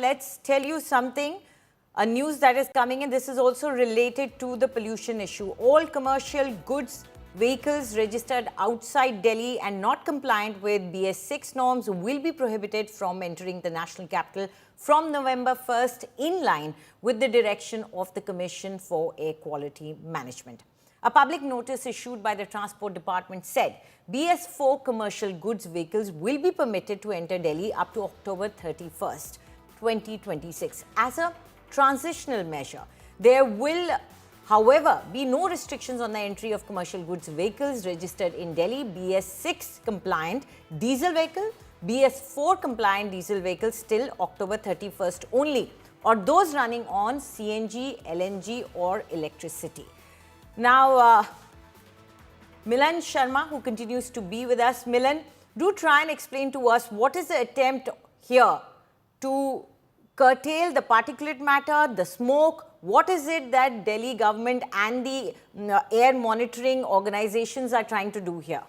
let's tell you something, a news that is coming in. This is also related to the pollution issue. All commercial goods vehicles registered outside Delhi and not compliant with BS6 norms will be prohibited from entering the national capital from November 1st, in line with the direction of the Commission for Air Quality Management. A public notice issued by the Transport Department said BS4 commercial goods vehicles will be permitted to enter Delhi up to October 31st, 2026 as a transitional measure. There will, however, be no restrictions on the entry of commercial goods vehicles registered in Delhi, BS6 compliant diesel vehicle, BS4 compliant diesel vehicles till October 31st only, or those running on CNG, LNG or electricity. Now, Milan Sharma, who continues to be with us. Milan, do try and explain to us what is the attempt here to curtail the particulate matter, the smoke. What is it that Delhi government and the air monitoring organizations are trying to do here?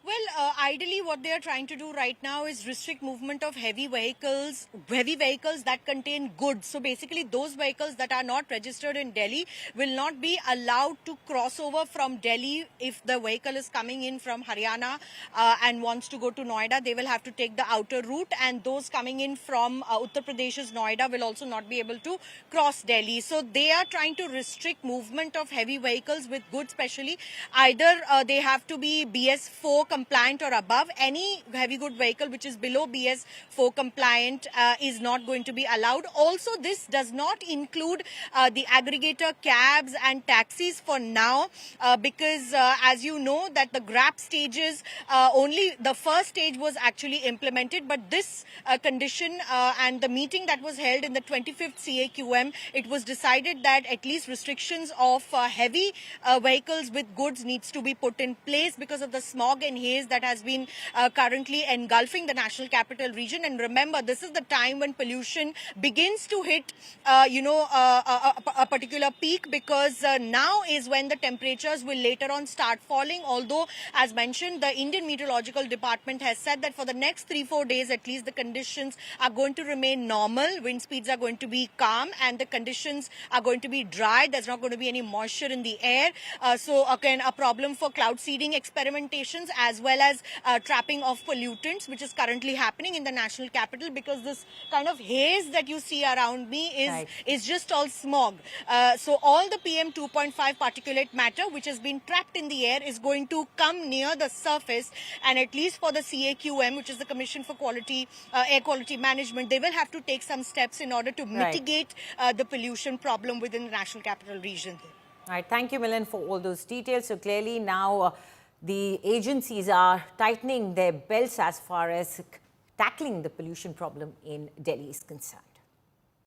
Well, ideally what they are trying to do right now is restrict movement of heavy vehicles that contain goods. So basically those vehicles that are not registered in Delhi will not be allowed to cross over from Delhi. If the vehicle is coming in from Haryana and wants to go to Noida, they will have to take the outer route, and those coming in from Uttar Pradesh's Noida will also not be able to cross Delhi. So they are trying to restrict movement of heavy vehicles with goods, especially either they have to be BS4 compliant or above. Any heavy good vehicle which is below BS4 compliant is not going to be allowed. Also, this does not include the aggregator cabs and taxis for now, because as you know that the GRAP stages, only the first stage was actually implemented, but this condition and the meeting that was held in the 25th CAQM, it was decided that at least restrictions of heavy vehicles with goods needs to be put in place because of the smog and haze that has been currently engulfing the national capital region. And remember, this is the time when pollution begins to hit a particular peak, because now is when the temperatures will later on start falling. Although, as mentioned, the Indian Meteorological Department has said that for the next 3-4 days at least, the conditions are going to remain normal. Wind speeds are going to be calm and the conditions are going to be dry. There's not going to be any moisture in the air. So again, a problem for cloud seeding experimentations as well as trapping of pollutants, which is currently happening in the national capital, because this kind of haze that you see around me is just all smog. So all the PM 2.5 particulate matter which has been trapped in the air is going to come near the surface, and at least for the CAQM, which is the Commission for Air Quality Management, they will have to take some steps in order to mitigate the pollution problem within the national capital region. All right, thank you, Milan, for all those details. So clearly now the agencies are tightening their belts as far as tackling the pollution problem in Delhi is concerned.